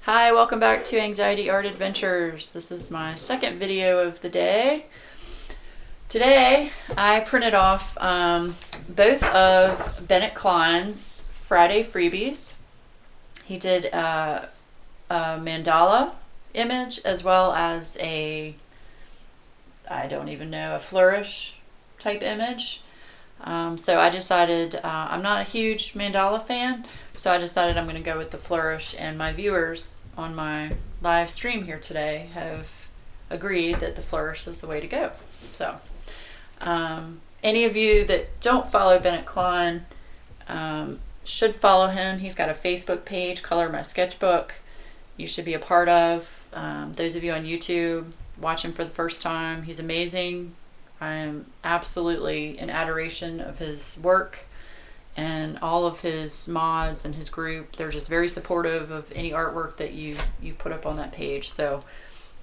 Hi, welcome back to Anxiety Art Adventures. This is my second video of the day. Today, I printed off both of Bennett Klein's Friday freebies. He did a mandala image as well as a Flourish type image. So I decided, I'm not a huge mandala fan, so I decided I'm going to go with the Flourish, and my viewers on my live stream here today have agreed that the Flourish is the way to go. So any of you that don't follow Bennett Klein should follow him. He's got a Facebook page, Color My Sketchbook, you should be a part of. Those of you on YouTube, watch him for the first time. He's amazing. I am absolutely in adoration of his work and all of his mods and his group. They're just very supportive of any artwork that you put up on that page. So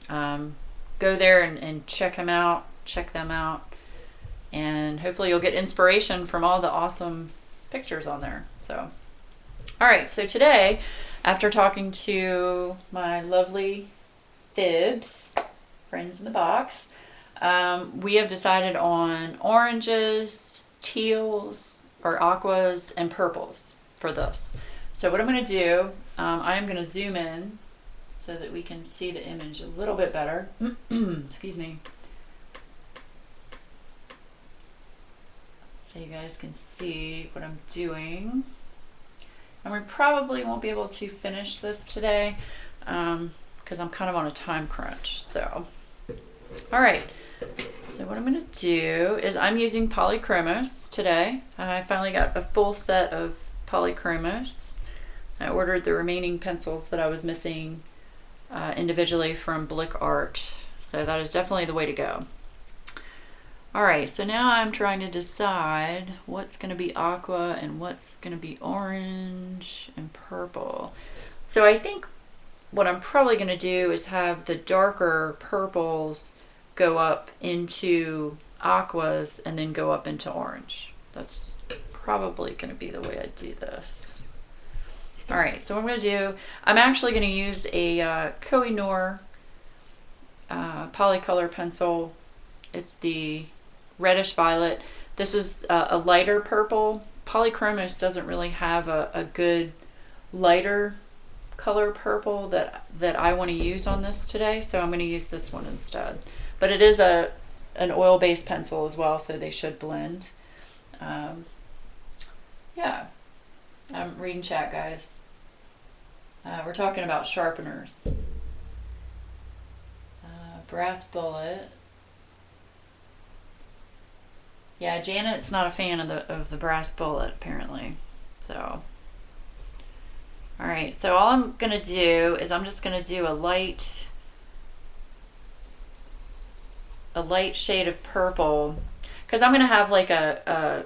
go there and check them out, and hopefully you'll get inspiration from all the awesome pictures on there. So, all right, so today, after talking to my lovely Fibs, friends in the box, we have decided on oranges, teals, or aquas, and purples for this. So what I'm going to do, I am going to zoom in so that we can see the image a little bit better. Excuse me. So you guys can see what I'm doing. And we probably won't be able to finish this today because I'm kind of on a time crunch. So, all right. So what I'm going to do is I'm using polychromos today. I finally got a full set of polychromos. I ordered the remaining pencils that I was missing individually from Blick Art. So that is definitely the way to go. Alright, so now I'm trying to decide what's going to be aqua and what's going to be orange and purple. So I think what I'm probably going to do is have the darker purples go up into aquas and then go up into orange. That's probably going to be the way I do this. Alright, so what I'm going to do, I'm actually going to use a Koh-i-Noor polycolor pencil. It's the reddish violet. This is a lighter purple. Polychromos doesn't really have a good lighter color purple that I want to use on this today, so I'm going to use this one instead. But it is an oil-based pencil as well, so they should blend. Yeah, I'm reading chat, guys. We're talking about sharpeners. Brass bullet. Yeah, Janet's not a fan of the brass bullet apparently. So, all right. So all I'm gonna do is I'm just gonna do a light shade of purple, because I'm gonna have like a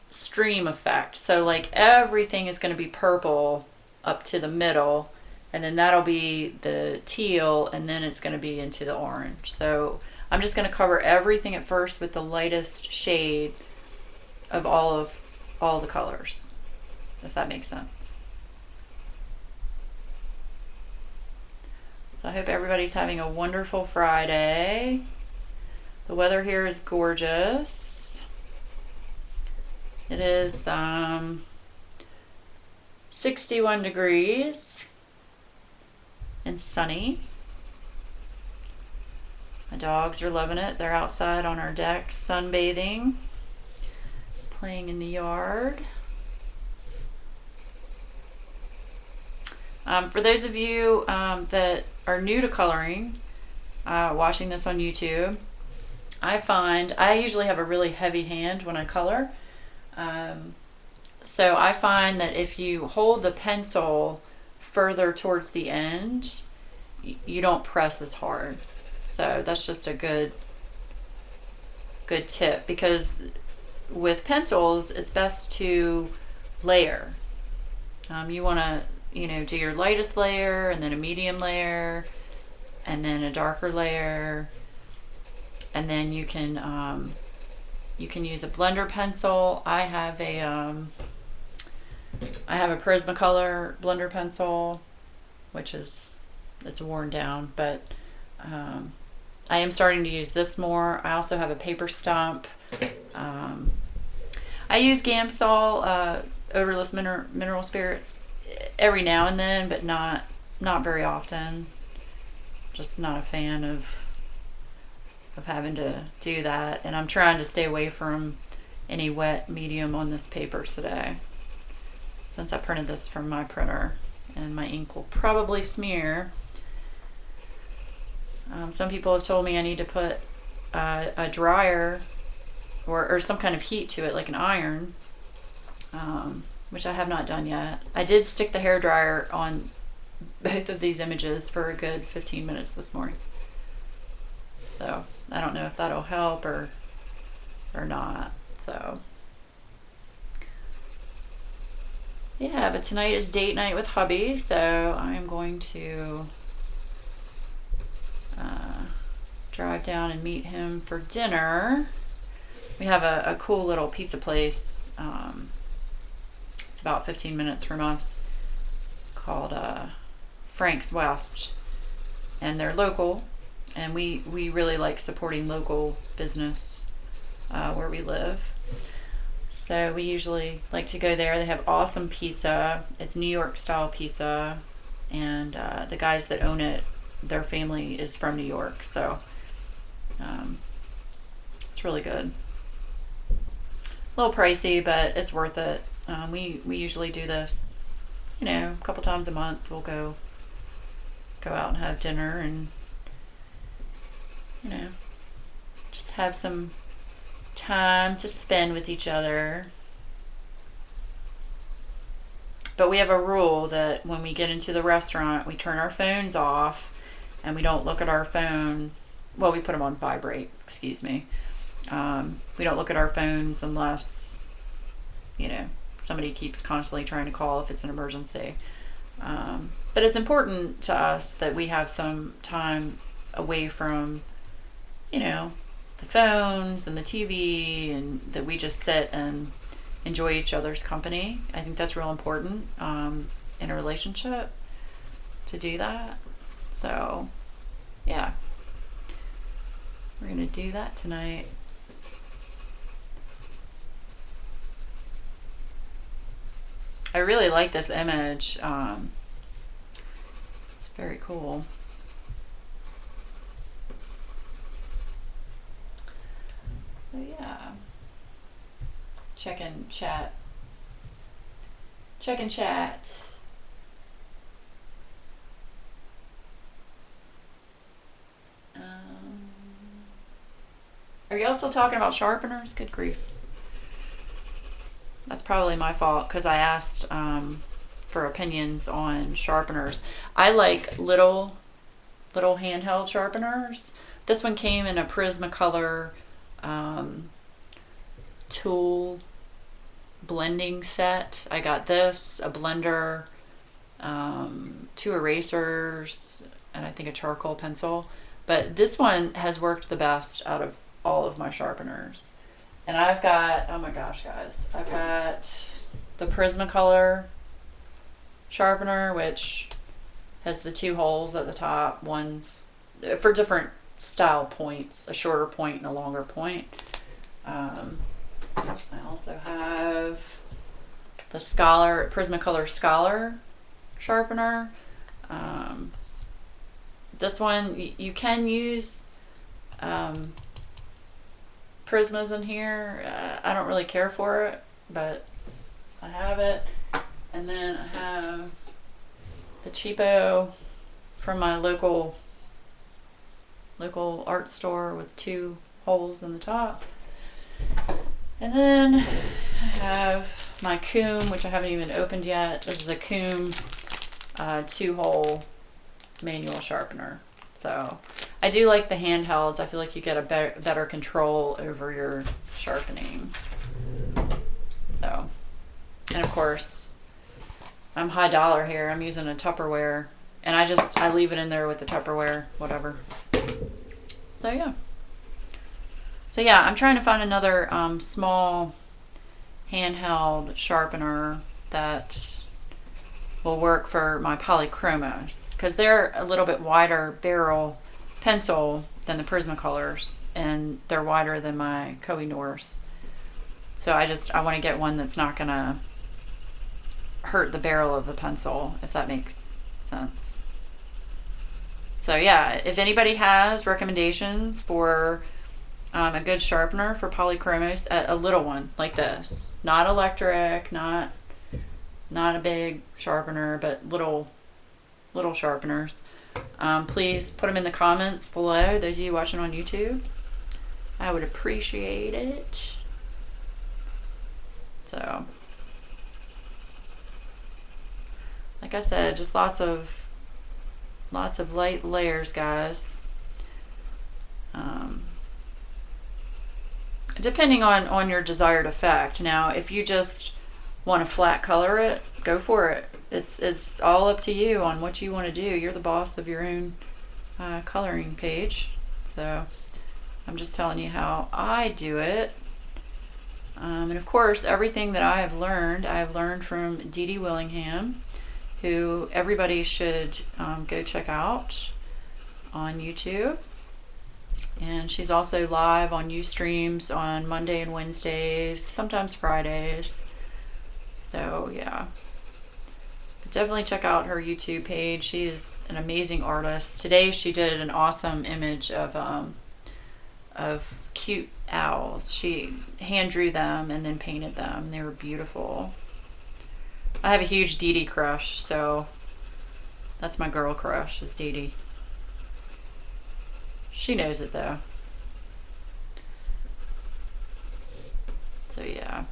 stream effect. So like everything is gonna be purple up to the middle, and then that'll be the teal, and then it's gonna be into the orange. So I'm just gonna cover everything at first with the lightest shade of all the colors, if that makes sense. So I hope everybody's having a wonderful Friday. The weather here is gorgeous. It is 61 degrees and sunny. My dogs are loving it. They're outside on our deck sunbathing, playing in the yard. For those of you that are new to coloring, watching this on YouTube, I usually have a really heavy hand when I color. So I find that if you hold the pencil further towards the end, you don't press as hard. So that's just a good tip, because with pencils it's best to layer. You want to do your lightest layer, and then a medium layer, and then a darker layer, and then you can use a blender pencil. I have a Prismacolor blender pencil, which is it's worn down, but I am starting to use this more. I also have a paper stump. I use Gamsol odorless mineral spirits every now and then, but not very often. Just not a fan of having to do that, and I'm trying to stay away from any wet medium on this paper today, since I printed this from my printer, and my ink will probably smear. Some people have told me I need to put a dryer or some kind of heat to it, like an iron, which I have not done yet. I did stick the hair dryer on both of these images for a good 15 minutes this morning. So I don't know if that'll help or not. So yeah, but tonight is date night with hubby, so I'm going to drive down and meet him for dinner. We have a cool little pizza place. It's about 15 minutes from us, called Frank's West, and they're local, and we really like supporting local business where we live. So we usually like to go there. They have awesome pizza. It's New York style pizza, and the guys that own it, their family is from New York, so it's really good. A little pricey, but it's worth it. We usually do this, a couple times a month. We'll go out and have dinner, and just have some time to spend with each other. But we have a rule that when we get into the restaurant, we turn our phones off, and we don't look at our phones. Well, we put them on vibrate, excuse me. We don't look at our phones unless, somebody keeps constantly trying to call if it's an emergency. But it's important to us that we have some time away from, the phones and the TV, and that we just sit and enjoy each other's company. I think that's real important in a relationship, to do that. So, yeah. We're going to do that tonight. I really like this image. It's very cool. So yeah. Check and chat. Are y'all still talking about sharpeners? Good grief. That's probably my fault, because I asked for opinions on sharpeners. I like little handheld sharpeners. This one came in a Prismacolor tool blending set. I got this, a blender, 2 erasers, and I think a charcoal pencil. But this one has worked the best out of all of my sharpeners. And I've got, oh my gosh, guys, I've got the Prismacolor sharpener, which has the 2 holes at the top. One's for different style points, a shorter point and a longer point. I also have the Prismacolor Scholar sharpener. This one, you can use Prismas in here. I don't really care for it, but I have it. And then I have the cheapo from my local art store with 2 holes in the top. And then I have my Coom, which I haven't even opened yet. This is a Coom 2-hole manual sharpener. So I do like the handhelds. I feel like you get a better control over your sharpening. So, and of course, I'm high dollar here. I'm using a Tupperware, and I leave it in there with the Tupperware, whatever. So yeah. I'm trying to find another small handheld sharpener that will work for my polychromos, because they're a little bit wider barrel pencil than the Prismacolors, and they're wider than my Koh-i-Noors. So I want to get one that's not going to hurt the barrel of the pencil, if that makes sense. So yeah, if anybody has recommendations for a good sharpener for polychromos, a little one like this, not electric, not a big sharpener, but little sharpeners, please put them in the comments below. Those of you watching on YouTube, I would appreciate it. So, like I said, just lots of light layers, guys. Depending on your desired effect. Now, if you just want to flat color it, go for it. It's all up to you on what you want to do. You're the boss of your own coloring page. So I'm just telling you how I do it. And of course, everything that I have learned from Dee Dee Willingham, who everybody should go check out on YouTube. And she's also live on Ustreams on Monday and Wednesdays, sometimes Fridays. So yeah, but definitely check out her YouTube page. She's an amazing artist. Today she did an awesome image of cute owls. She hand drew them and then painted them. They were beautiful. I have a huge Dee Dee crush, so that's my girl crush, is Dee Dee. She knows it though. So yeah.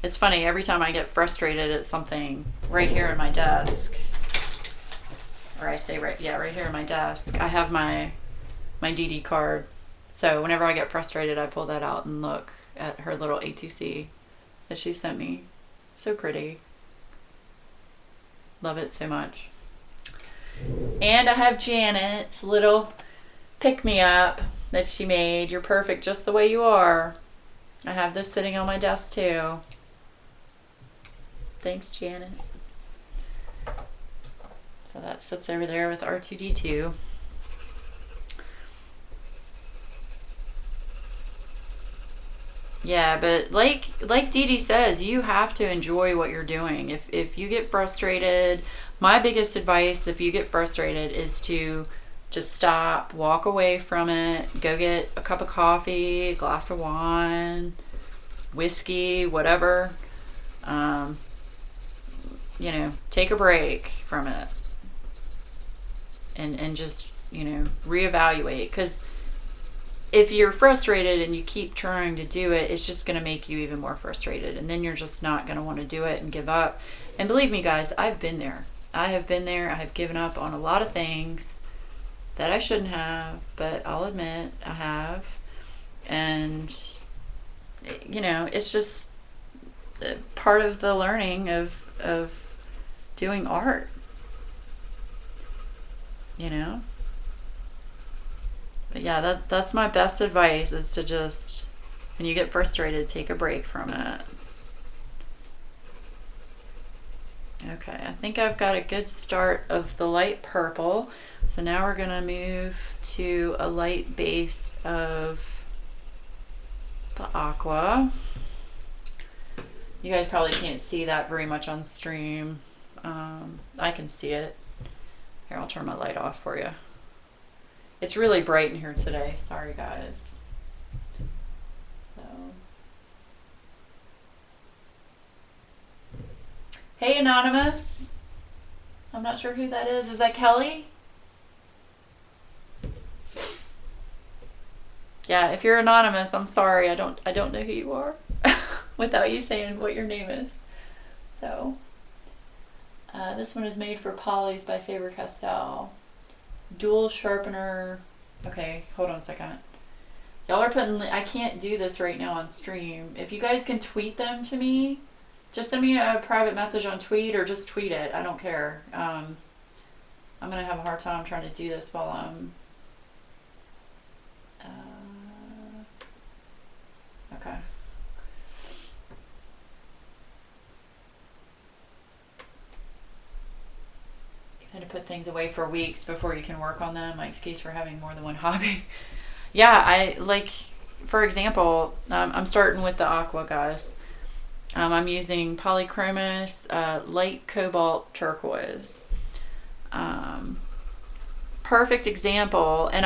It's funny, every time I get frustrated at something right here in my desk, or I say right here in my desk, I have my Dee Dee card. So whenever I get frustrated, I pull that out and look at her little ATC that she sent me. So pretty. Love it so much. And I have Janet's little pick-me-up that she made. You're perfect just the way you are. I have this sitting on my desk too. Thanks, Janet. So that sits over there with R2-D2. Yeah, but like Dee Dee says, you have to enjoy what you're doing. If you get frustrated, my biggest advice, if you get frustrated, is to just stop, walk away from it, go get a cup of coffee, a glass of wine, whiskey, whatever. Take a break from it and just, reevaluate. Because if you're frustrated and you keep trying to do it, it's just going to make you even more frustrated. And then you're just not going to want to do it and give up. And believe me, guys, I've been there. I have been there. I have given up on a lot of things that I shouldn't have, but I'll admit I have. And, it's just part of the learning of doing art, But yeah, that's my best advice, is to just, when you get frustrated, take a break from it. Okay, I think I've got a good start of the light purple. So now we're gonna move to a light base of the aqua. You guys probably can't see that very much on stream. I can see it. Here, I'll turn my light off for you. It's really bright in here today. Sorry, guys. So. Hey, Anonymous. I'm not sure who that is. Is that Kelly? Yeah, if you're anonymous, I'm sorry. I don't know who you are without you saying what your name is. So, this one is made for Polly's by Faber-Castell. Dual sharpener. Okay, hold on a second. Y'all are putting, I can't do this right now on stream. If you guys can tweet them to me, just send me a private message on tweet, or just tweet it. I don't care. I'm going to have a hard time trying to do this while I'm... okay. put things away for weeks before you can work on them. My excuse for having more than one hobby. Yeah, I like, for example, I'm starting with the aqua, guys. I'm using polychromos, light cobalt turquoise. Perfect example, and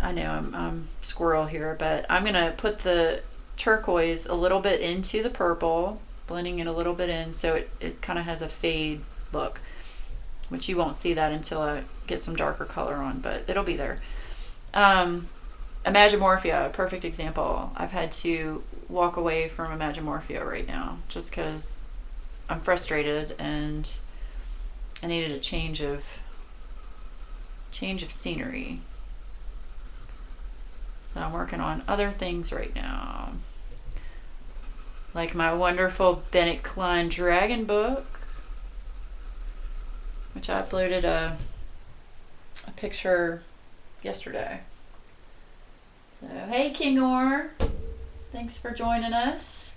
I know I'm squirrel here, but I'm gonna put the turquoise a little bit into the purple, blending it a little bit in so it kind of has a fade look, which you won't see that until I get some darker color on, but it'll be there. Imagimorphia, perfect example. I've had to walk away from Imagimorphia right now just because I'm frustrated and I needed a change of scenery. So I'm working on other things right now, like my wonderful Bennett Klein Dragon book, which I uploaded a picture yesterday. So hey Kingor, thanks for joining us.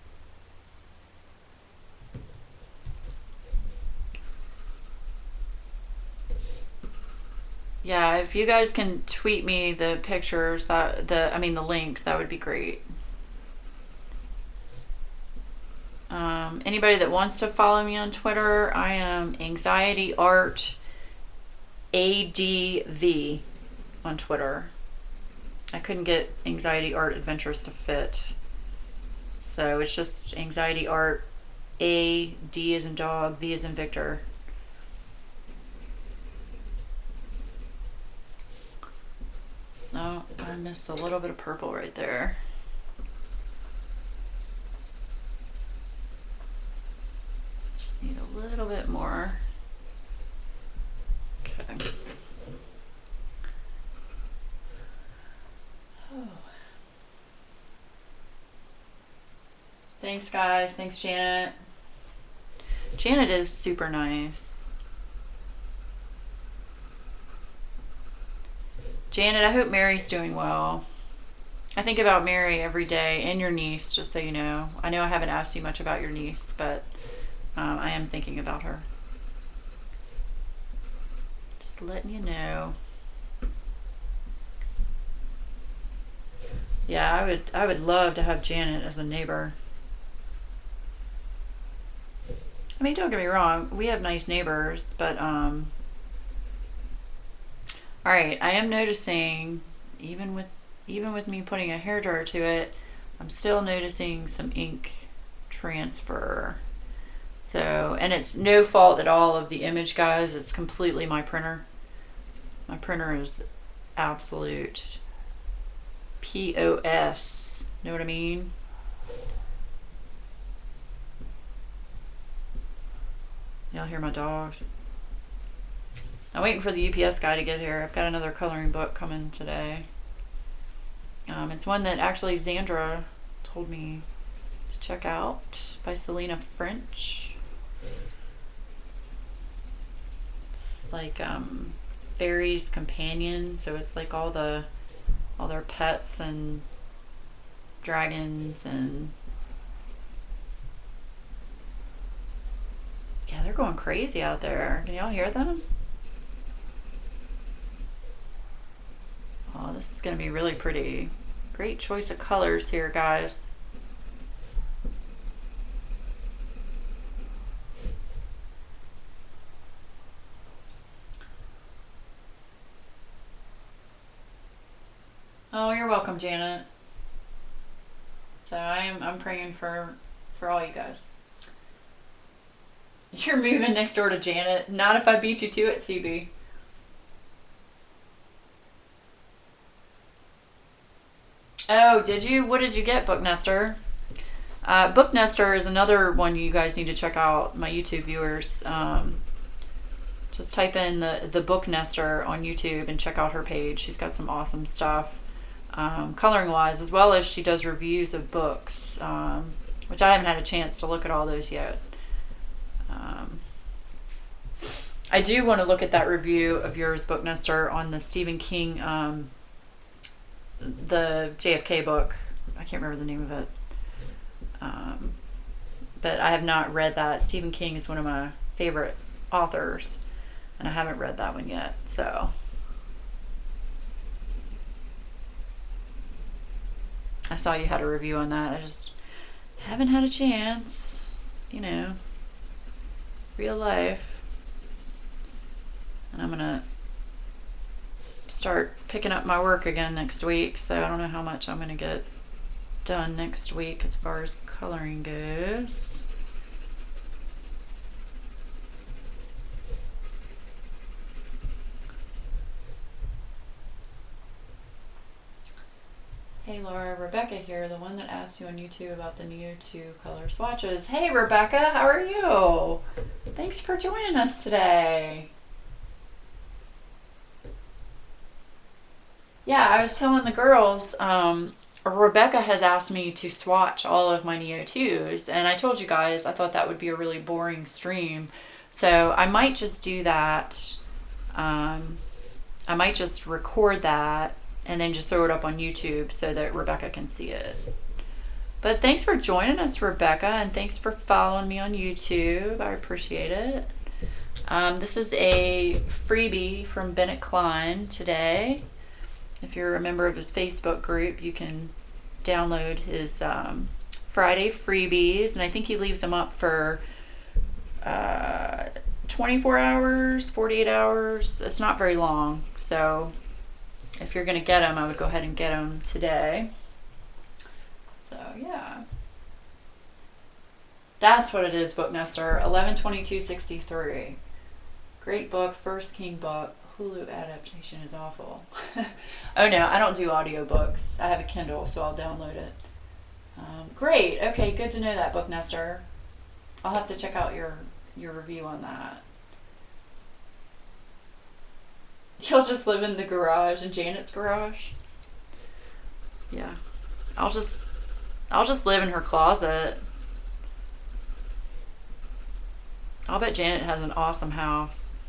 Yeah, if you guys can tweet me the pictures, the links, that would be great. Anybody that wants to follow me on Twitter, I am Anxiety Art ADV on Twitter. I couldn't get Anxiety Art Adventures to fit, so it's just Anxiety Art A, D as in dog, V as in Victor. Oh, I missed a little bit of purple right there. Just need a little bit more. Okay. Oh. Thanks, guys. Thanks, Janet. Janet is super nice. Janet, I hope Mary's doing well. I think about Mary every day, and your niece, just so you know. I know I haven't asked you much about your niece, but I am thinking about her. Just letting you know. Yeah, I would love to have Janet as a neighbor. I mean, don't get me wrong, we have nice neighbors, but all right, I am noticing, even with me putting a hairdryer to it, I'm still noticing some ink transfer. So, and it's no fault at all of the image, guys. It's completely my printer. My printer is absolute POS. Know what I mean? Y'all hear my dogs? I'm waiting for the UPS guy to get here. I've got another coloring book coming today. It's one that actually Xandra told me to check out, by Selena French. It's like Fairy's Companion, so it's like all their pets and dragons and yeah, they're going crazy out there. Can y'all hear them? Oh, this is going to be really pretty. Great choice of colors here, guys. Oh, you're welcome, Janet. So I'm praying for all you guys. You're moving next door to Janet. Not if I beat you to it, CB. Oh, did you? What did you get, Book Nester? Book Nester is another one you guys need to check out, my YouTube viewers. Just type in the Book Nester on YouTube and check out her page. She's got some awesome stuff, coloring wise, as well as she does reviews of books, which I haven't had a chance to look at all those yet. I do want to look at that review of yours, Book Nester, on the Stephen King, the JFK book. I can't remember the name of it. But I have not read that. Stephen King is one of my favorite authors. and I haven't read that one yet, so. I saw you had a review on that. I just haven't had a chance, you know, real life. And I'm gonna start picking up my work again next week, so I don't know how much I'm gonna get done next week as far as coloring goes. Hey Laura, Rebecca here, the one that asked you on YouTube about the new 2 color swatches. Hey Rebecca, how are you? Thanks for joining us today. Yeah, I was telling the girls, Rebecca has asked me to swatch all of my Neo 2s, and I told you guys I thought that would be a really boring stream, so I might just do that. I might just record that and then just throw it up on YouTube so that Rebecca can see it. But thanks for joining us, Rebecca, and thanks for following me on YouTube. I appreciate it. This is a freebie from Bennett Klein today. If you're a member of his Facebook group, you can download his Friday freebies, and I think he leaves them up for 24 hours, 48 hours. It's not very long, so if you're going to get them, I would go ahead and get them today. So, yeah. That's what it is, Book Nester. 11/22/63. Great book, first King book. Hulu adaptation is awful. Oh no, I don't do audiobooks. I have a Kindle, so I'll download it. Great. Okay, good to know that, Book Nester. I'll have to check out your review on that. You'll just live in the garage, in Janet's garage. Yeah. I'll just live in her closet. I'll bet Janet has an awesome house.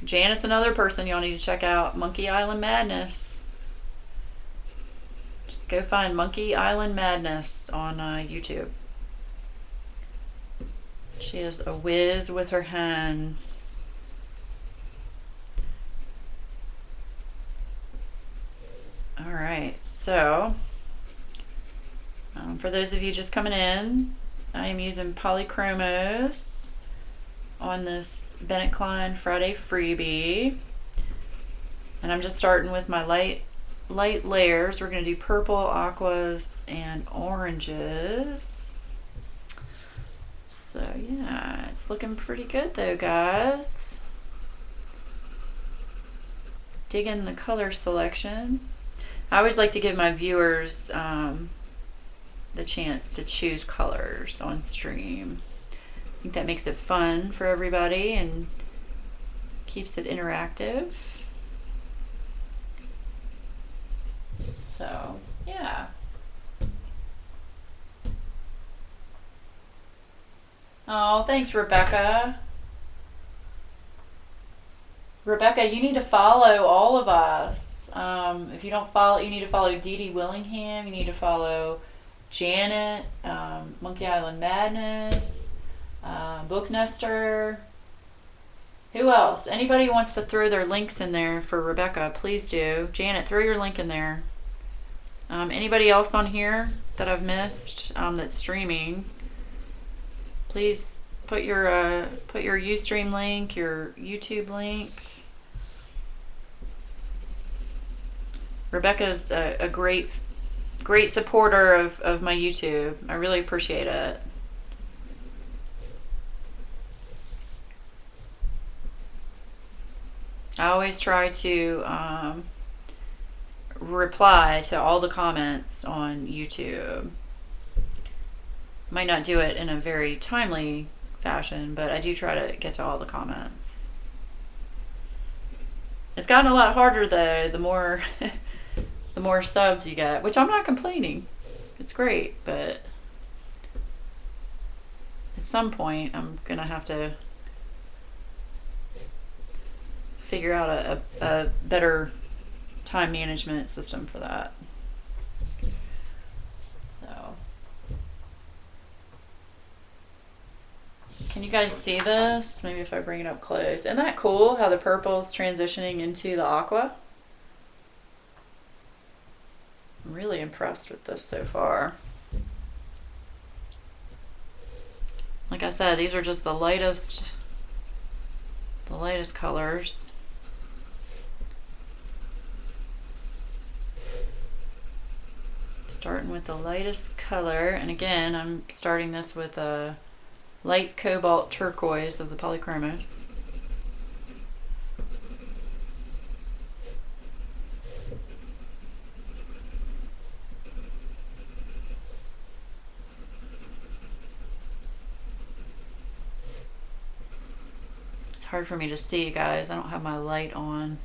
Janet's another person y'all need to check out. Monkey Island Madness. Just go find Monkey Island Madness on YouTube. She is a whiz with her hands. All right, so for those of you just coming in, I am using Polychromos on this Bennett Klein Friday freebie, and I'm just starting with my light layers. We're going to do purple, aquas, and oranges. So yeah, it's looking pretty good though, guys. Digging the color selection. I always like to give my viewers the chance to choose colors on stream. I think that makes it fun for everybody and keeps it interactive. So, yeah. Oh, thanks, Rebecca. Rebecca, you need to follow all of us. If you don't follow, you need to follow Dee Dee Willingham. You need to follow Janet, Monkey Island Madness, Book Nester. Who else? Anybody who wants to throw their links in there for Rebecca, please do. Janet, throw your link in there. Anybody else on here that I've missed that's streaming, please put your Ustream link, your YouTube link. Rebecca's a great supporter of my YouTube. I really appreciate it. I always try to reply to all the comments on YouTube. Might not do it in a very timely fashion, but I do try to get to all the comments. It's gotten a lot harder though, the more the more subs you get, which I'm not complaining. It's great, but at some point I'm gonna have to figure out a better time management system for that. So Can you guys see this? Maybe if I bring it up close. Isn't that cool how the purple's transitioning into the aqua? I'm really impressed with this so far. Like I said, these are just the lightest colors. Starting with the lightest color, and again, I'm starting this with a light cobalt turquoise of the polychromos. It's hard for me to see, guys. I don't have my light on.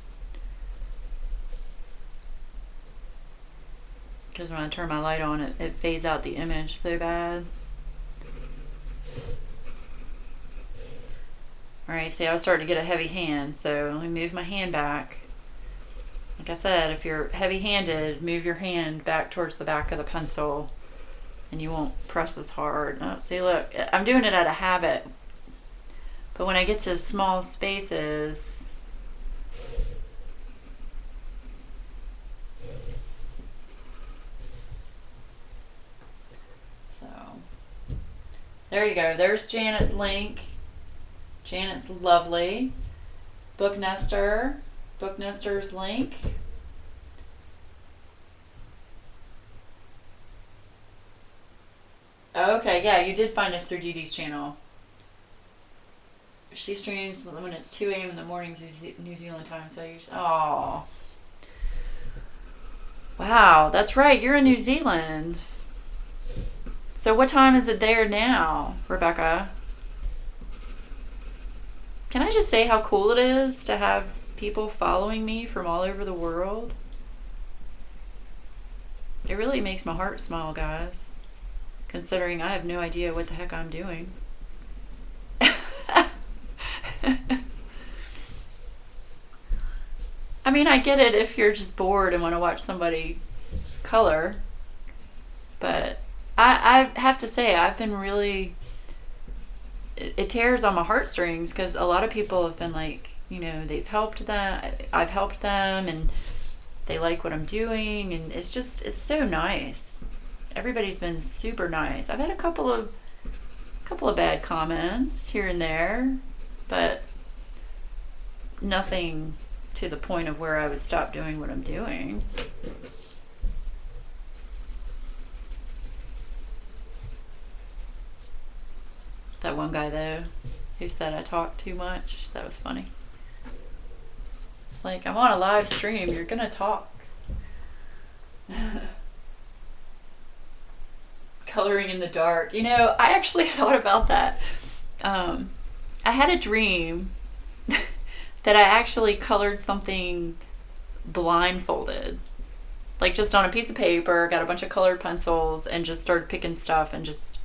Because when I turn my light on, it fades out the image so bad. Alright, see, I was starting to get a heavy hand, so let me move my hand back. Like I said, if you're heavy-handed, move your hand back towards the back of the pencil, and you won't press as hard. Oh, see, look, I'm doing it out of habit. But when I get to small spaces, there you go. There's Janet's link. Janet's lovely. Book Nester. Book Nester's link. Okay, yeah, you did find us through Dee Dee's channel. She streams when it's 2 a.m. in the mornings, New Zealand time. So you. Oh. Wow, that's right. You're in New Zealand. So what time is it there now, Rebecca? Can I just say how cool it is to have people following me from all over the world? It really makes my heart smile, guys, considering I have no idea what the heck I'm doing. I mean, I get it if you're just bored and want to watch somebody color, but I have to say, I've been really, it tears on my heartstrings, because a lot of people have been like, you know, I've helped them, and they like what I'm doing, and it's so nice. Everybody's been super nice. I've had a couple of bad comments here and there, but nothing to the point of where I would stop doing what I'm doing. That one guy, though, who said I talk too much, that was funny. It's like, I'm on a live stream, you're gonna talk. Coloring in the dark. You know, I actually thought about that. I had a dream that I actually colored something blindfolded. Like, just on a piece of paper, got a bunch of colored pencils, and just started picking stuff, and just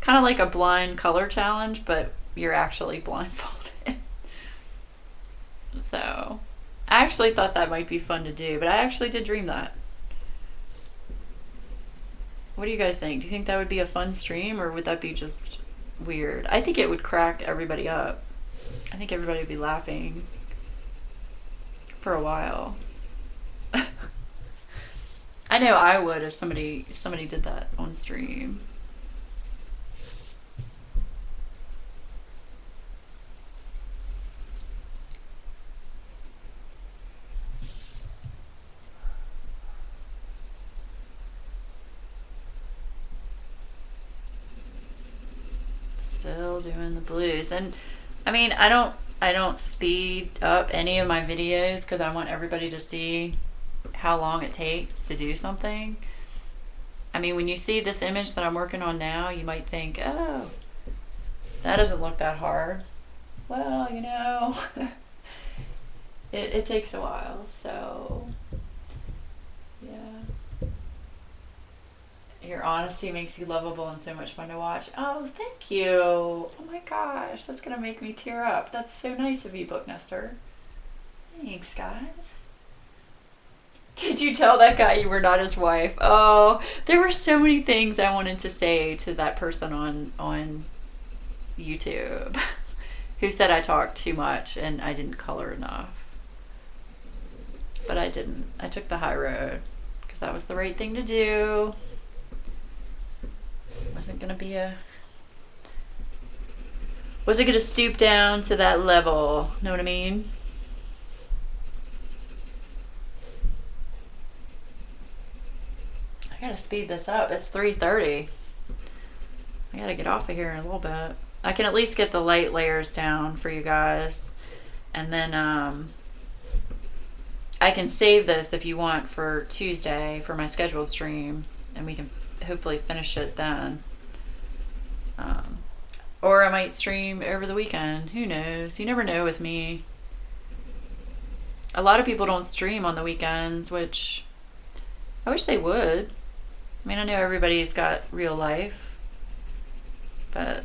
kind of like a blind color challenge, but you're actually blindfolded. So I actually thought that might be fun to do, but I actually did dream that. What do you guys think? Do you think that would be a fun stream, or would that be just weird? I think it would crack everybody up. I think everybody would be laughing for a while. I know I would if somebody did that on stream. Still doing the blues. And I mean, I don't speed up any of my videos, because I want everybody to see how long it takes to do something. I mean, when you see this image that I'm working on now, you might think, oh, that doesn't look that hard. Well, you know, it takes a while. So yeah, your honesty makes you lovable and so much fun to watch. Oh, thank you. Oh my gosh, that's gonna make me tear up. That's so nice of you, Book Nester. Thanks, guys. Did you tell that guy you were not his wife? Oh, there were so many things I wanted to say to that person on YouTube who said I talked too much and I didn't color enough. But I didn't. I took the high road because that was the right thing to do. Wasn't going to stoop down to that level. Know what I mean? I gotta speed this up. It's 3:30. I gotta get off of here in a little bit. I can at least get the light layers down for you guys. And then I can save this if you want for Tuesday for my scheduled stream. And we can hopefully finish it then. Or I might stream over the weekend. Who knows? You never know with me. A lot of people don't stream on the weekends, which I wish they would. I mean, I know everybody's got real life, but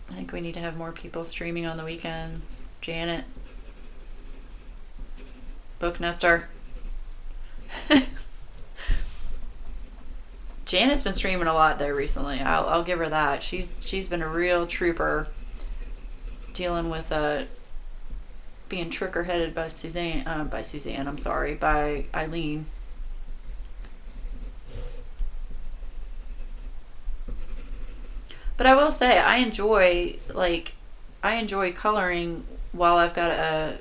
I think we need to have more people streaming on the weekends. Janet. Book Nester. Janet's been streaming a lot though recently. I'll give her that. She's been a real trooper dealing with being trigger-headed by by Eileen. But I will say I enjoy coloring while I've got a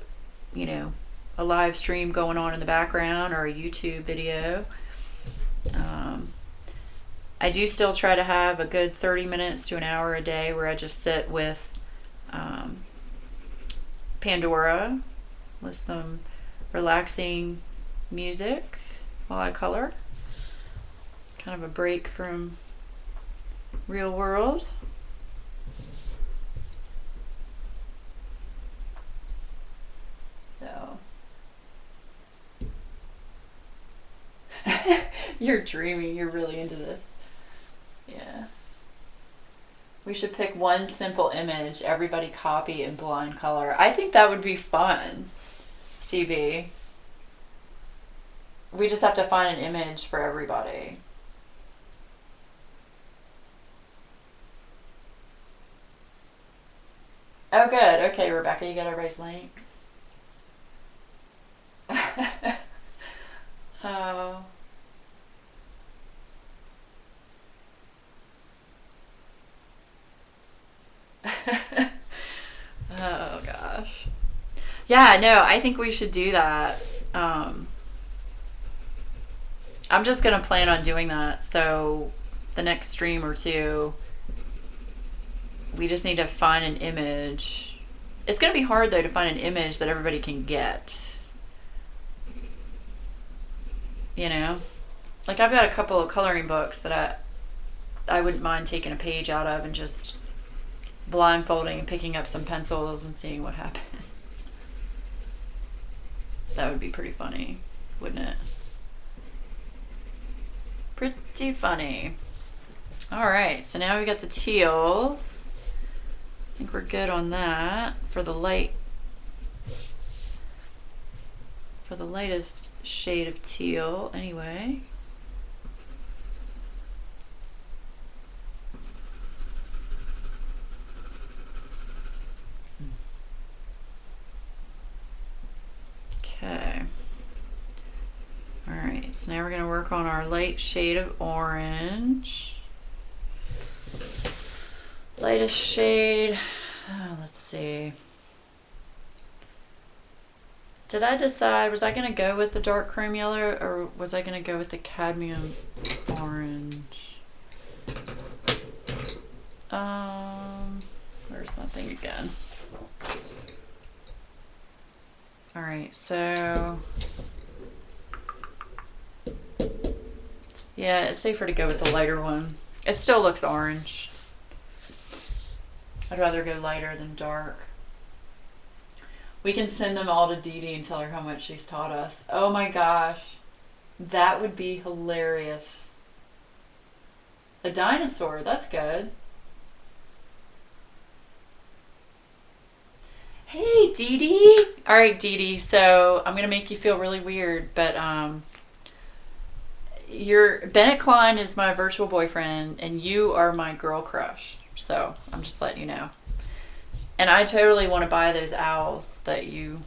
live stream going on in the background or a YouTube video. I do still try to have a good 30 minutes to an hour a day where I just sit with Pandora with some relaxing music while I color. Kind of a break from real world. So you're dreaming. You're really into this. Yeah. We should pick one simple image, everybody copy and blind color. I think that would be fun, CB. We just have to find an image for everybody. Oh, good. Okay, Rebecca, you got everybody's links. Oh. Oh gosh. Yeah, no, I think we should do that. I'm just gonna plan on doing that. So the next stream or two, we just need to find an image. It's gonna be hard though to find an image that everybody can get. You know? Like I've got a couple of coloring books that I wouldn't mind taking a page out of and just blindfolding and picking up some pencils and seeing what happens. That would be pretty funny, wouldn't it? Pretty funny. Alright, so now we got the teals. I think we're good on that for the lightest shade of teal anyway. Okay. Alright, so now we're going to work on our light shade of orange. Lightest shade, let's see. Did I decide, was I going to go with the dark chrome yellow or was I going to go with the cadmium orange? Where's that thing again? Alright, so yeah, it's safer to go with the lighter one. It still looks orange. I'd rather go lighter than dark. We can send them all to Dee Dee and tell her how much she's taught us. Oh my gosh. That would be hilarious. A dinosaur, that's good. Hey, Dee Dee. All right, Dee Dee. So I'm gonna make you feel really weird, but Bennett Klein is my virtual boyfriend, and you are my girl crush. So I'm just letting you know. And I totally want to buy those owls that you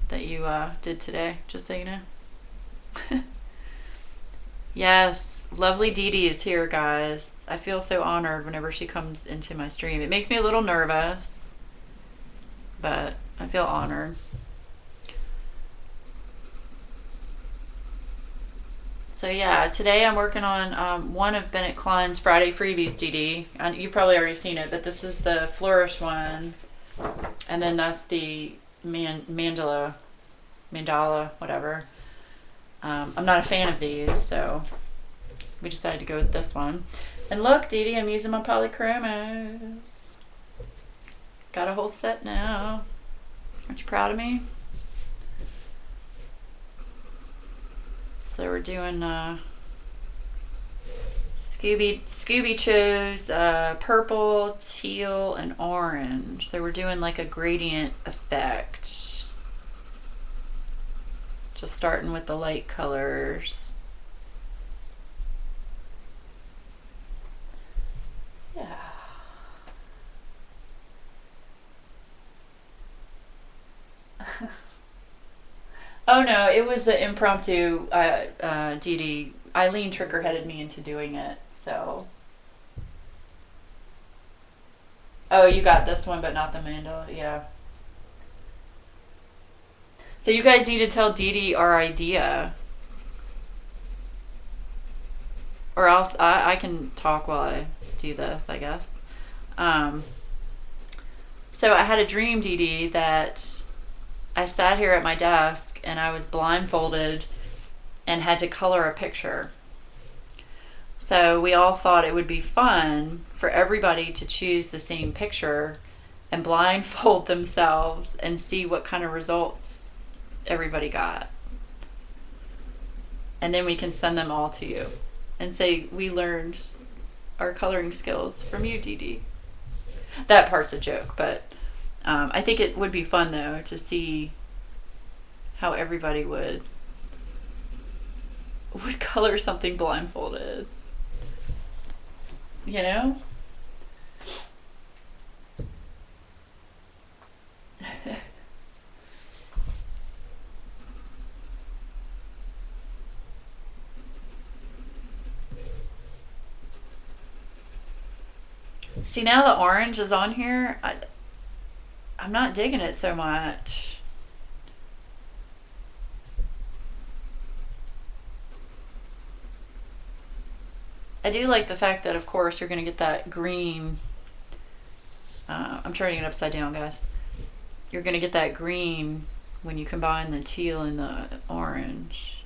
did today, just so you know. Yes, lovely Dee Dee is here, guys. I feel so honored whenever she comes into my stream. It makes me a little nervous, but I feel honored. So yeah, today I'm working on one of Bennett Klein's Friday freebies, Dee Dee. And you've probably already seen it, but this is the Flourish one. And then that's the mandala, whatever. I'm not a fan of these, so we decided to go with this one. And look, Dee Dee, I'm using my polychromos. Got a whole set now. Aren't you proud of me? So we're doing Scooby chose purple, teal, and orange. So we're doing like a gradient effect. Just starting with the light colors. Yeah. Oh no, it was the impromptu Dee Dee. Eileen trigger-headed me into doing it, so. Oh, you got this one, but not the mandala, yeah. So you guys need to tell Dee Dee our idea. Or else I can talk while I do this, I guess. So I had a dream, Dee Dee, that I sat here at my desk and I was blindfolded and had to color a picture. So we all thought it would be fun for everybody to choose the same picture and blindfold themselves and see what kind of results everybody got. And then we can send them all to you and say, we learned our coloring skills from you, Dee Dee. That part's a joke, but I think it would be fun, though, to see how everybody would color something blindfolded. You know? See, now the orange is on here. I'm not digging it so much. I do like the fact that, of course, you're going to get that green. I'm turning it upside down, guys. You're going to get that green when you combine the teal and the orange.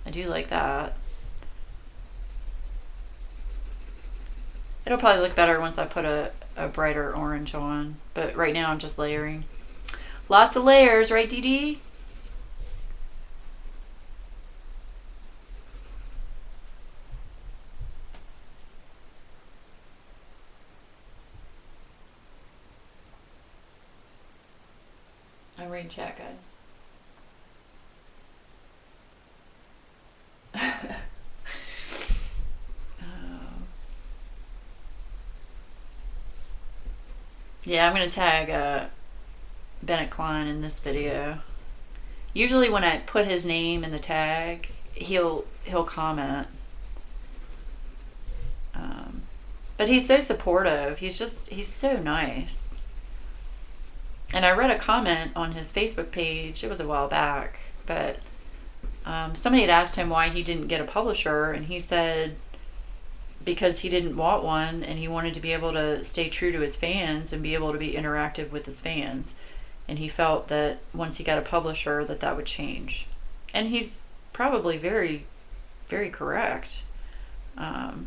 I do like that. It'll probably look better once I put a brighter orange on. But right now I'm just layering. Lots of layers, right, Dee Dee? I'm reading chat, guys. Yeah, I'm going to tag Bennett Klein in this video. Usually when I put his name in the tag, he'll comment. But he's so supportive. He's so nice. And I read a comment on his Facebook page, it was a while back, but somebody had asked him why he didn't get a publisher, and he said because he didn't want one and he wanted to be able to stay true to his fans and be able to be interactive with his fans. And he felt that once he got a publisher that would change. And he's probably very, very correct. But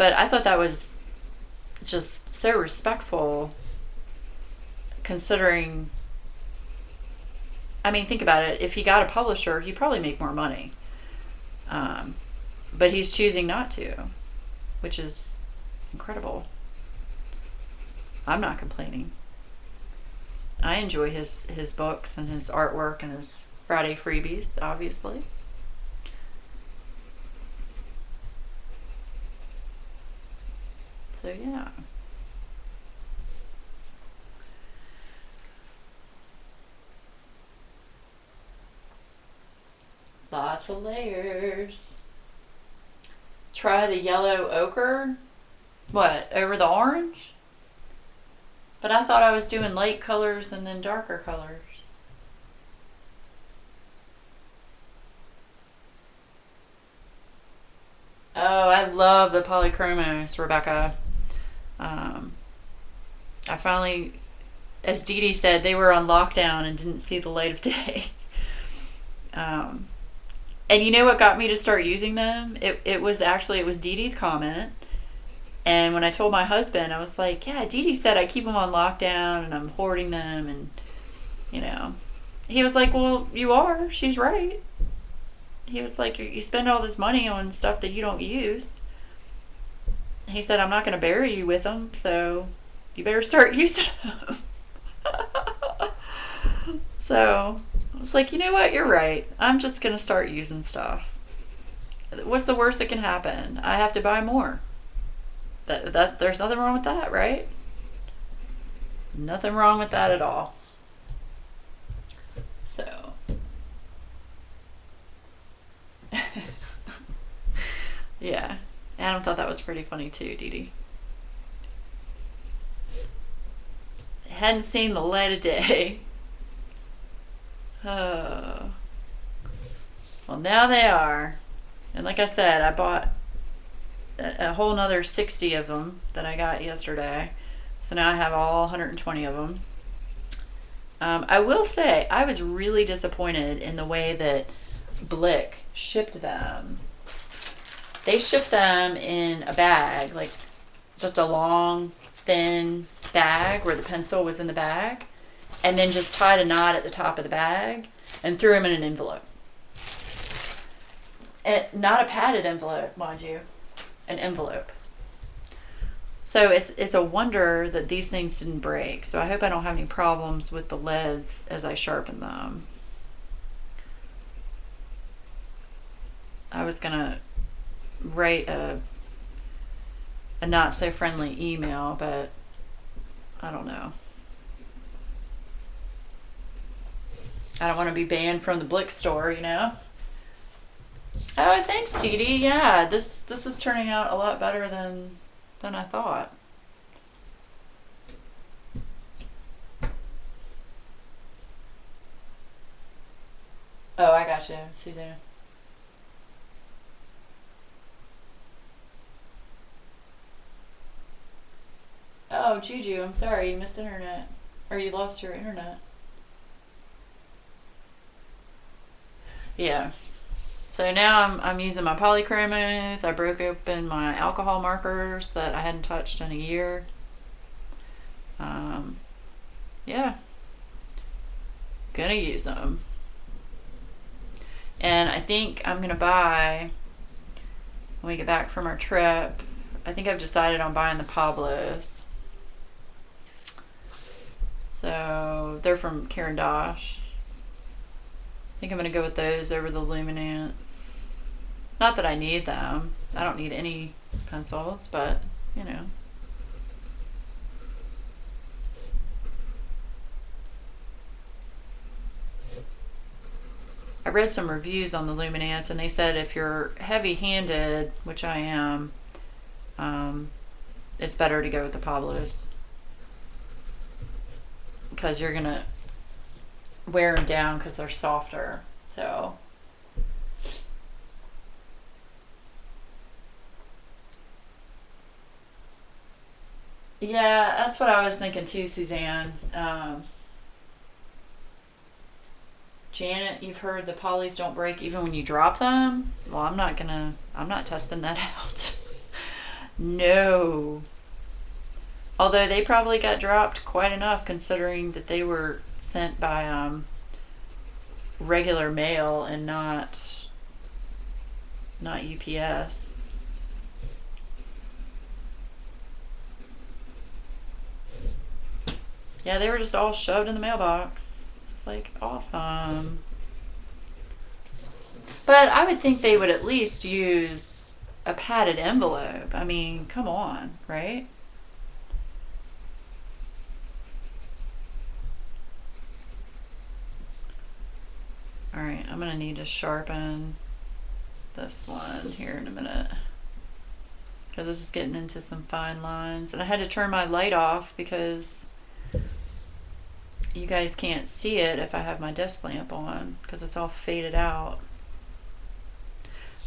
I thought that was just so respectful, considering, I mean, think about it. If he got a publisher, he'd probably make more money. But he's choosing not to, which is incredible. I'm not complaining. I enjoy his books and his artwork and his Friday freebies, obviously. yeah. Lots of layers. Try the yellow ochre. What, over the orange? But I thought I was doing light colors and then darker colors. Oh, I love the polychromos, Rebecca. I finally, as Dee Dee said, they were on lockdown and didn't see the light of day. And you know what got me to start using them? It was Dee Dee's comment. And when I told my husband, I was like, yeah, Dee Dee said I keep them on lockdown and I'm hoarding them. And, you know, he was like, well, you are. She's right. He was like, you spend all this money on stuff that you don't use. He said, I'm not going to bury you with them, so you better start using them. So I was like, you know what? You're right. I'm just going to start using stuff. What's the worst that can happen? I have to buy more. That there's nothing wrong with that, right? Nothing wrong with that at all. So yeah, Adam thought that was pretty funny too, Dee Dee. Hadn't seen the light of day. Oh. Well, now they are. And like I said, I bought a whole nother 60 of them that I got yesterday. So now I have all 120 of them. I will say, I was really disappointed in the way that Blick shipped them. They shipped them in a bag, like just a long, thin bag where the pencil was in the bag, and then just tied a knot at the top of the bag and threw them in an envelope. Not a padded envelope, mind you, an envelope. So it's a wonder that these things didn't break. So I hope I don't have any problems with the leads as I sharpen them. I was gonna write a not so friendly email, but I don't know. I don't want to be banned from the Blick store, you know. Oh, thanks, Dee Dee. Yeah, this is turning out a lot better than I thought. Oh, I got you, Suzanne. Oh, Juju, I'm sorry, you missed internet. Or you lost your internet. Yeah. So now I'm using my polychromos. I broke open my alcohol markers that I hadn't touched in a year. Yeah. Gonna use them. And I think I'm gonna buy, when we get back from our trip, I think I've decided on buying the Pablos. So they're from Karen Dosh. I think I'm going to go with those over the Luminance. Not that I need them. I don't need any pencils, but, you know. I read some reviews on the Luminance, and they said if you're heavy-handed, which I am, it's better to go with the Pablos. Because you're going to wear them down because they're softer. So yeah, that's what I was thinking too, Suzanne. Janet, you've heard the polys don't break even when you drop them. Well, I'm not testing that out. No. Although they probably got dropped quite enough considering that they were sent by regular mail and not UPS. Yeah, they were just all shoved in the mailbox. It's like awesome. But I would think they would at least use a padded envelope. I mean, come on, right? I'm gonna need to sharpen this one here in a minute, because this is getting into some fine lines. And I had to turn my light off because you guys can't see it if I have my desk lamp on, because it's all faded out.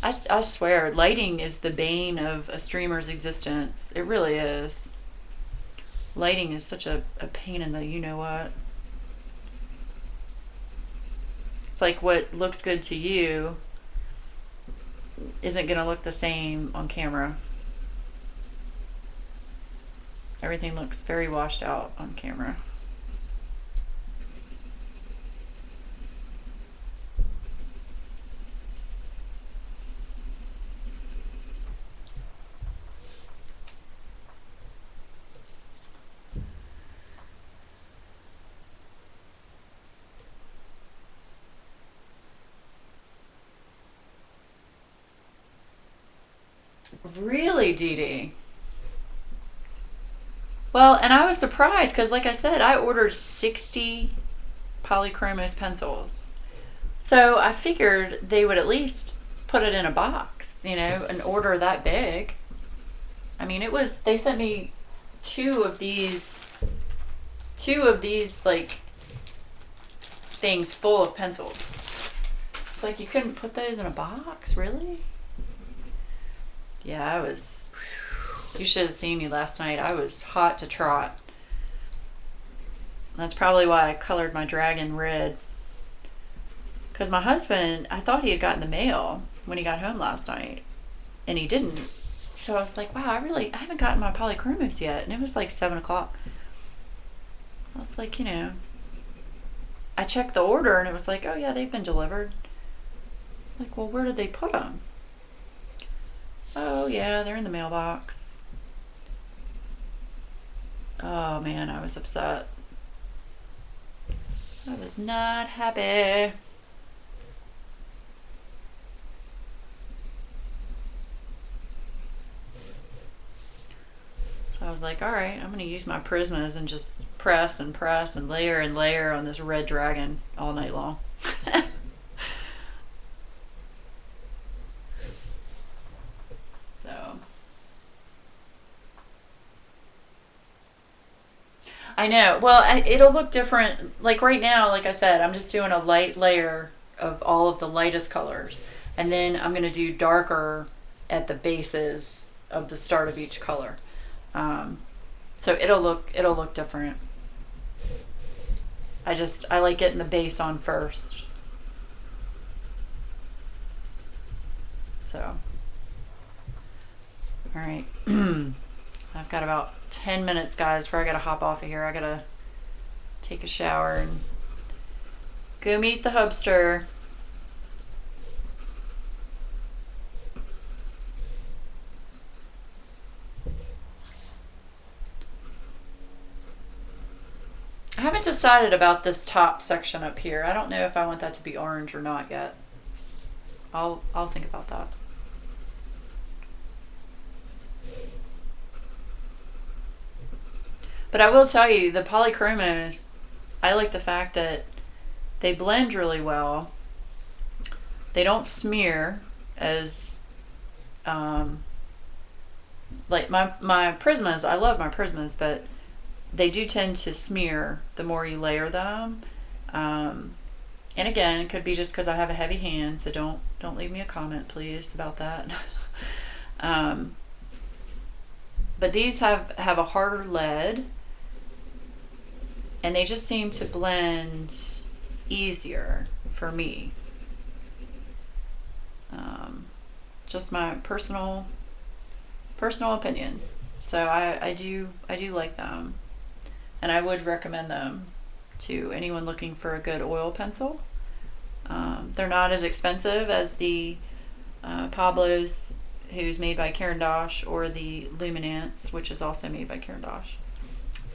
I swear, lighting is the bane of a streamer's existence. It really is. Lighting is such a pain in the you-know-what. It's like what looks good to you isn't going to look the same on camera. Everything looks very washed out on camera. Really, Dee Dee? Well, and I was surprised because, like I said, I ordered 60 polychromos pencils. So I figured they would at least put it in a box, you know, an order that big. I mean, they sent me two of these like things full of pencils. It's like you couldn't put those in a box, really? Yeah, you should have seen me last night. I was hot to trot. That's probably why I colored my dragon red. Because my husband, I thought he had gotten the mail when he got home last night, and he didn't. So I was like, wow, I haven't gotten my polychromos yet. And it was like 7 o'clock. I was like, you know, I checked the order and it was like, oh yeah, they've been delivered. It's like, well, where did they put them? Oh yeah, they're in the mailbox. Oh man, I was upset. I was not happy. So I was like, all right, I'm going to use my Prismas and just press and layer on this red dragon all night long. So I know. Well, it'll look different. Like right now, like I said, I'm just doing a light layer of all of the lightest colors. And then I'm going to do darker at the bases of the start of each color. So it'll look different. I like getting the base on first. So, all right. I've got about 10 minutes, guys, before I gotta hop off of here. I gotta take a shower and go meet the hubster. I haven't decided about this top section up here. I don't know if I want that to be orange or not yet. I'll think about that. But I will tell you, the polychromos, I like the fact that they blend really well. They don't smear as like my Prismas. I love my Prismas, but they do tend to smear the more you layer them. And again, it could be just because I have a heavy hand, so don't leave me a comment, please, about that. But these have a harder lead, and they just seem to blend easier for me. Just my personal opinion. So I do like them. And I would recommend them to anyone looking for a good oil pencil. They're not as expensive as the Pablo's, who's made by Caran d'Ache, or the Luminance, which is also made by Caran d'Ache,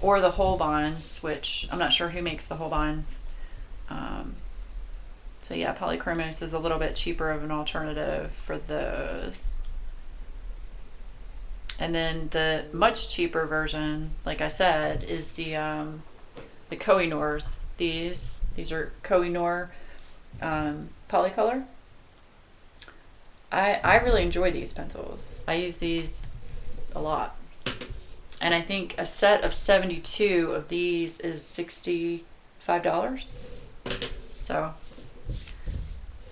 or the Holbeins, which I'm not sure who makes the Holbeins. So yeah, polychromos is a little bit cheaper of an alternative for those. And then the much cheaper version, like I said, is the Koh-i-Noors. These are Koh-i-Noor Polycolor. I really enjoy these pencils. I use these a lot. And I think a set of 72 of these is $65. So,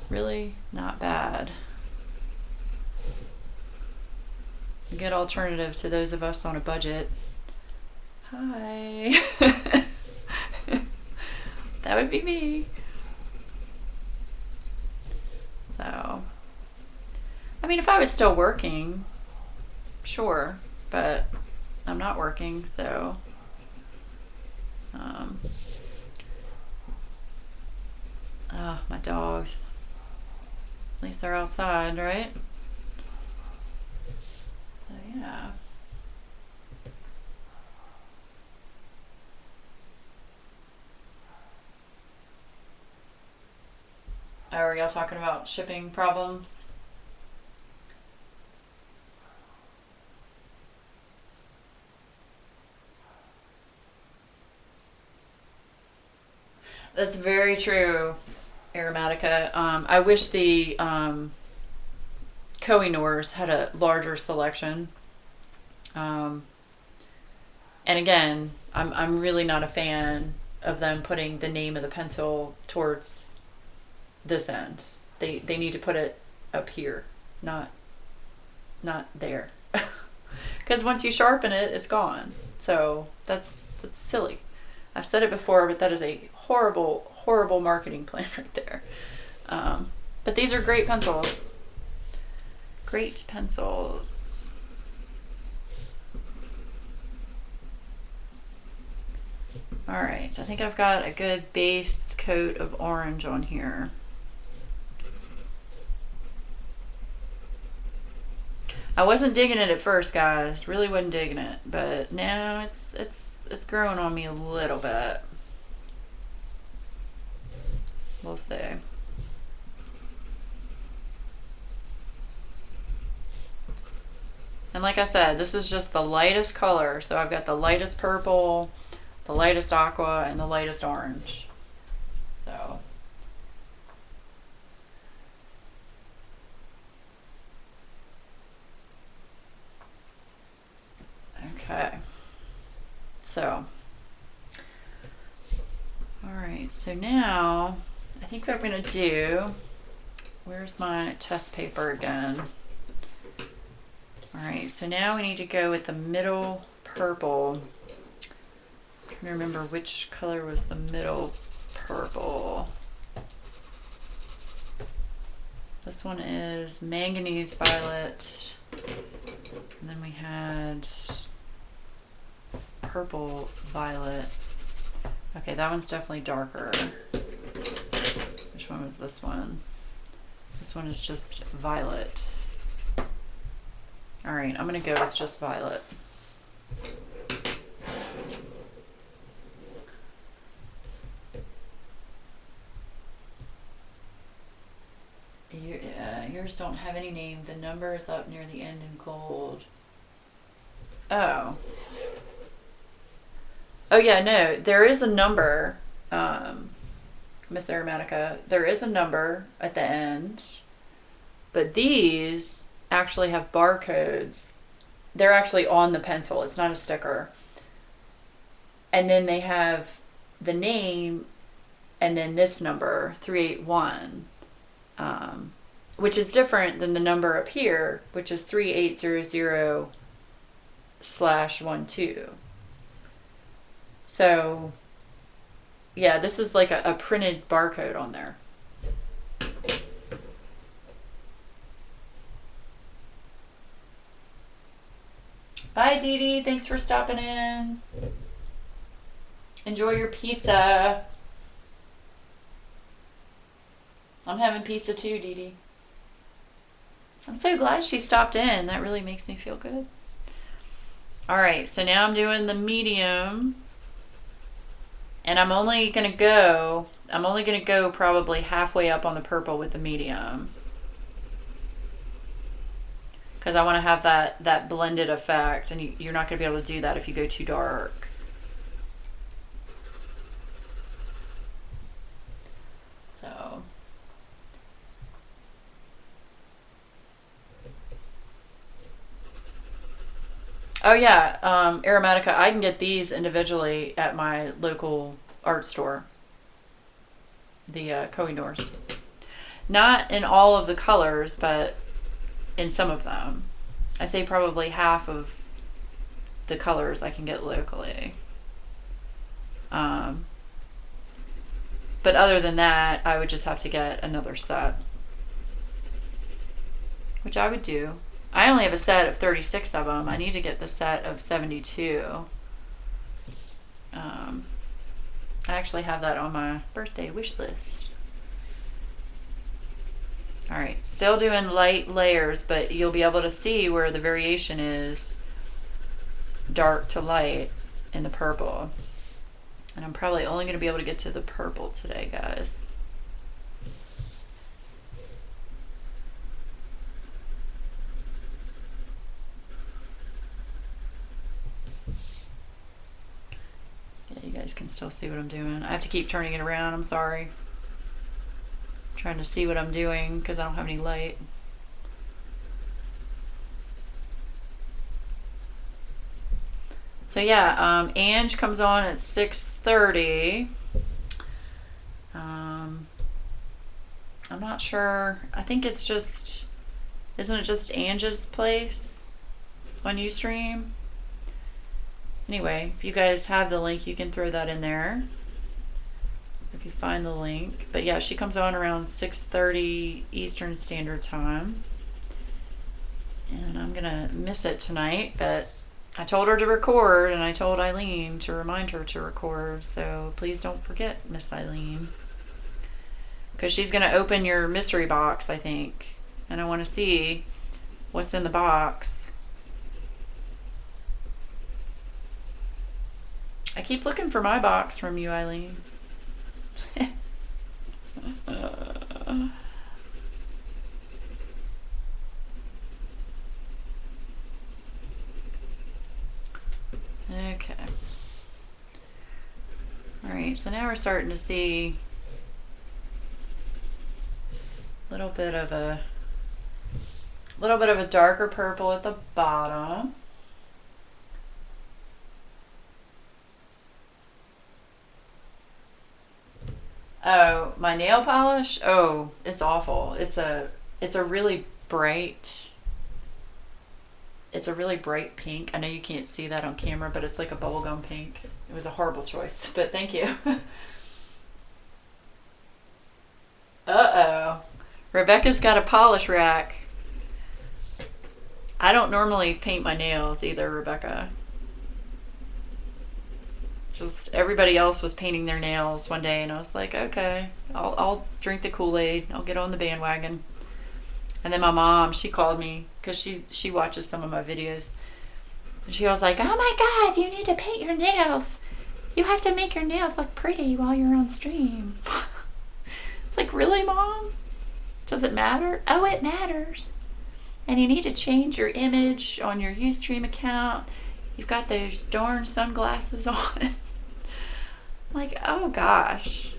really not bad. A good alternative to those of us on a budget. Hi. That would be me. So, I mean, if I was still working, sure, but I'm not working, so my dogs, at least they're outside, right? So yeah. Oh, are y'all talking about shipping problems? That's very true, Aromatica. I wish the Kohinoors had a larger selection. And again, I'm really not a fan of them putting the name of the pencil towards this end. They need to put it up here, not there. Because once you sharpen it, it's gone. So that's silly. I've said it before, but that is a horrible, horrible marketing plan right there. But these are great pencils. Great pencils. All right, I think I've got a good base coat of orange on here. I wasn't digging it at first, guys. Really wasn't digging it, but now it's growing on me a little bit. We'll see. And like I said, this is just the lightest color. So I've got the lightest purple, the lightest aqua, and the lightest orange. So. Okay. So. All right. So now, I think what I'm going to do, where's my test paper again? All right, so now we need to go with the middle purple. I'm trying to remember which color was the middle purple. This one is manganese violet. And then we had purple violet. Okay, that one's definitely darker. Which one was this one? This one is just violet. All right, I'm gonna go with just violet. Yours don't have any name. The number is up near the end in gold. Oh. Oh yeah, no, there is a number, Miss Aromatica. There is a number at the end, but these actually have barcodes. They're actually on the pencil. It's not a sticker. And then they have the name and then this number, 381, which is different than the number up here, which is 3800/12. So, yeah, this is like a printed barcode on there. Bye, Dee Dee. Thanks for stopping in. Enjoy your pizza. I'm having pizza too, Dee Dee. I'm so glad she stopped in. That really makes me feel good. All right, so now I'm doing the medium. And I'm only gonna go probably halfway up on the purple with the medium. Because I want to have that blended effect, and you're not going to be able to do that if you go too dark. So, Oh yeah, Aromatica. I can get these individually at my local art store, the Kohinoors. Not in all of the colors, but in some of them. I say probably half of the colors I can get locally. But other than that, I would just have to get another set, which I would do. I only have a set of 36 of them. I need to get the set of 72. I actually have that on my birthday wish list. Alright, still doing light layers, but you'll be able to see where the variation is dark to light in the purple. And I'm probably only going to be able to get to the purple today, guys. Yeah, you guys can still see what I'm doing. I have to keep turning it around. I'm sorry. I'm trying to see what I'm doing because I don't have any light. So yeah, Ange comes on at 6:30. I'm not sure. I think it's just, isn't it just Ange's place on Ustream? Anyway, if you guys have the link, you can throw that in there if you find the link. But yeah, she comes on around 6:30 Eastern Standard Time. And I'm gonna miss it tonight, but I told her to record, and I told Eileen to remind her to record, so please don't forget, Miss Eileen. Because she's going to open your mystery box, I think, and I want to see what's in the box. I keep looking for my box from you, Eileen. Okay. Alright, so now we're starting to see a little bit of a darker purple at the bottom. Oh, my nail polish? Oh, it's awful. It's a really bright pink. I know you can't see that on camera, but it's like a bubblegum pink. It was a horrible choice, but thank you. Uh-oh. Rebecca's got a polish rack. I don't normally paint my nails either, Rebecca. Just everybody else was painting their nails one day, and I was like, okay, I'll drink the Kool-Aid. I'll get on the bandwagon. And then my mom, she called me because she watches some of my videos. And she was like, oh my God, you need to paint your nails. You have to make your nails look pretty while you're on stream. It's like, really, Mom? Does it matter? Oh, it matters. And you need to change your image on your Ustream account. You've got those darn sunglasses on. I'm like, oh gosh.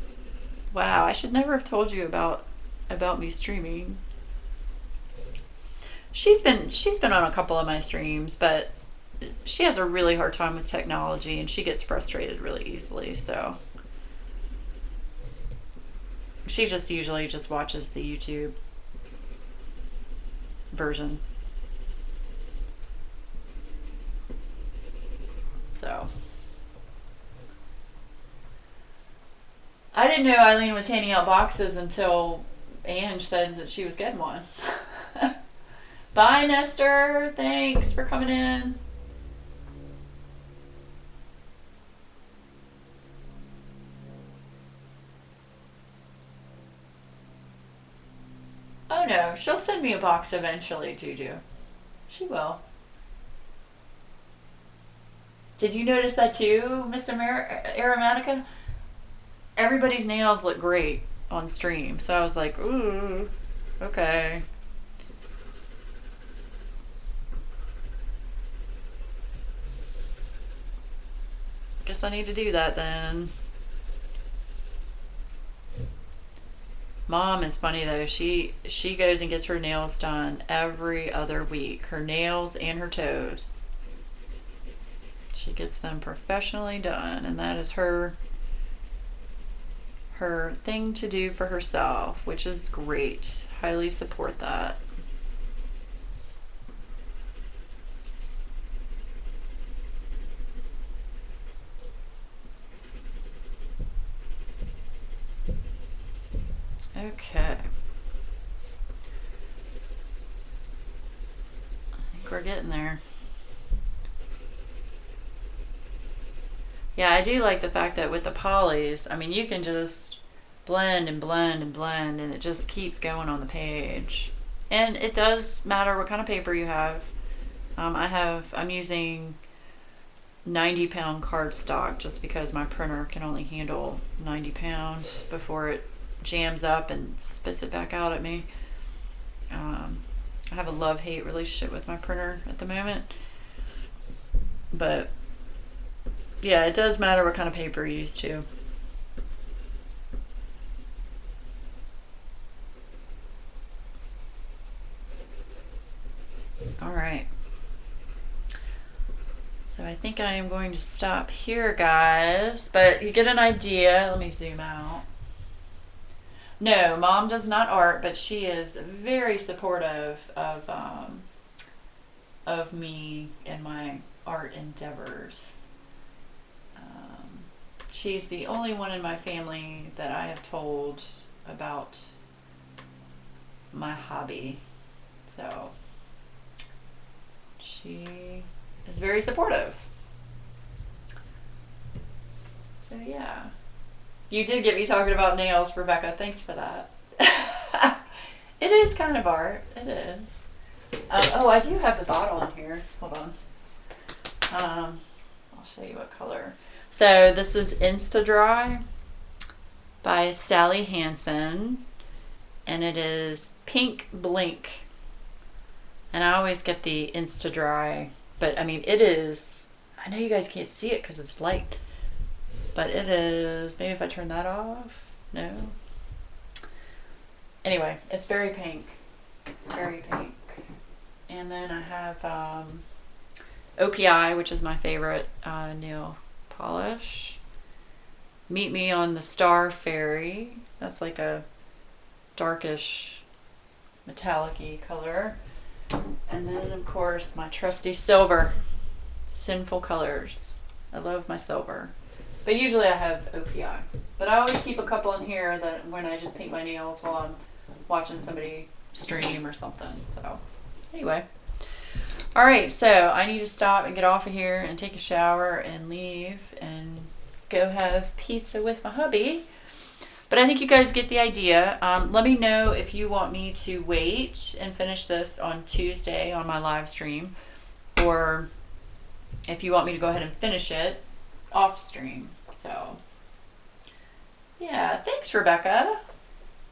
Wow, I should never have told you about me streaming. She's been on a couple of my streams, but she has a really hard time with technology and she gets frustrated really easily, so she just usually just watches the YouTube version. So I didn't know Eileen was handing out boxes until Ange said that she was getting one. Bye, Nestor. Thanks for coming in. Oh no, she'll send me a box eventually, Juju. She will. Did you notice that too, Miss Aromatica? Everybody's nails look great on stream, so I was like, ooh, okay. Guess I need to do that then. Mom is funny though. She goes and gets her nails done every other week. Her nails and her toes. She gets them professionally done, and that is her thing to do for herself, which is great. Highly support that. Okay. I think we're getting there. Yeah, I do like the fact that with the polys, I mean, you can just blend and blend and blend, and it just keeps going on the page. And it does matter what kind of paper you have. I'm using 90-pound cardstock just because my printer can only handle 90 pounds before it jams up and spits it back out at me. I have a love-hate relationship with my printer at the moment. But yeah, it does matter what kind of paper you use too. All right. So I think I am going to stop here, guys. But you get an idea. Let me zoom out. No, Mom does not art, but she is very supportive of me and my art endeavors. She's the only one in my family that I have told about my hobby. So she is very supportive. So yeah. You did get me talking about nails, Rebecca. Thanks for that. It is kind of art. It is. Oh, I do have the bottle in here. Hold on. I'll show you what color. So this is Insta-Dry by Sally Hansen, and it is Pink Blink. And I always get the Insta-Dry, but I mean it is, I know you guys can't see it because it's light, but it is, maybe if I turn that off, no. Anyway, it's very pink, very pink. And then I have OPI, which is my favorite nail polish. Meet Me on the Star Fairy. That's like a darkish metallic-y color. And then of course my trusty silver, Sinful Colors. I love my silver. But usually I have OPI. But I always keep a couple in here that when I just paint my nails while I'm watching somebody stream or something. So anyway. Alright, so I need to stop and get off of here and take a shower and leave and go have pizza with my hubby. But I think you guys get the idea. Let me know if you want me to wait and finish this on Tuesday on my live stream, or if you want me to go ahead and finish it off stream. So yeah, thanks Rebecca.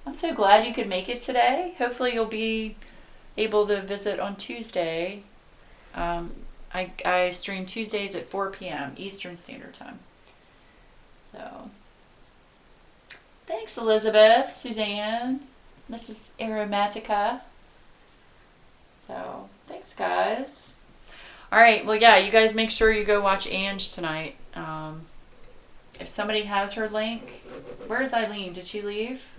I'm so glad you could make it today. Hopefully you'll be able to visit on Tuesday. I stream Tuesdays at 4 p.m. Eastern Standard Time. So thanks Elizabeth, Suzanne, Mrs. Aromatica. So thanks guys. Alright, well yeah, you guys make sure you go watch Ange tonight. If somebody has her link, where's Eileen? Did she leave?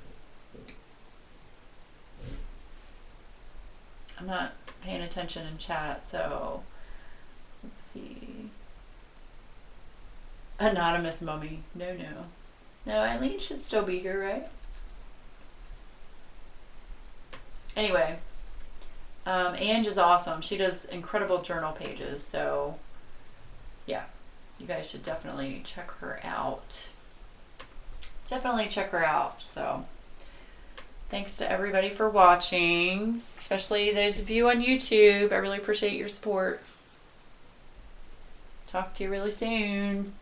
I'm not paying attention in chat, so let's see. Anonymous mummy. No. No, Eileen should still be here, right? Anyway, Ange is awesome. She does incredible journal pages, so yeah, you guys should definitely check her out. So thanks to everybody for watching, especially those of you on YouTube. I really appreciate your support. Talk to you really soon.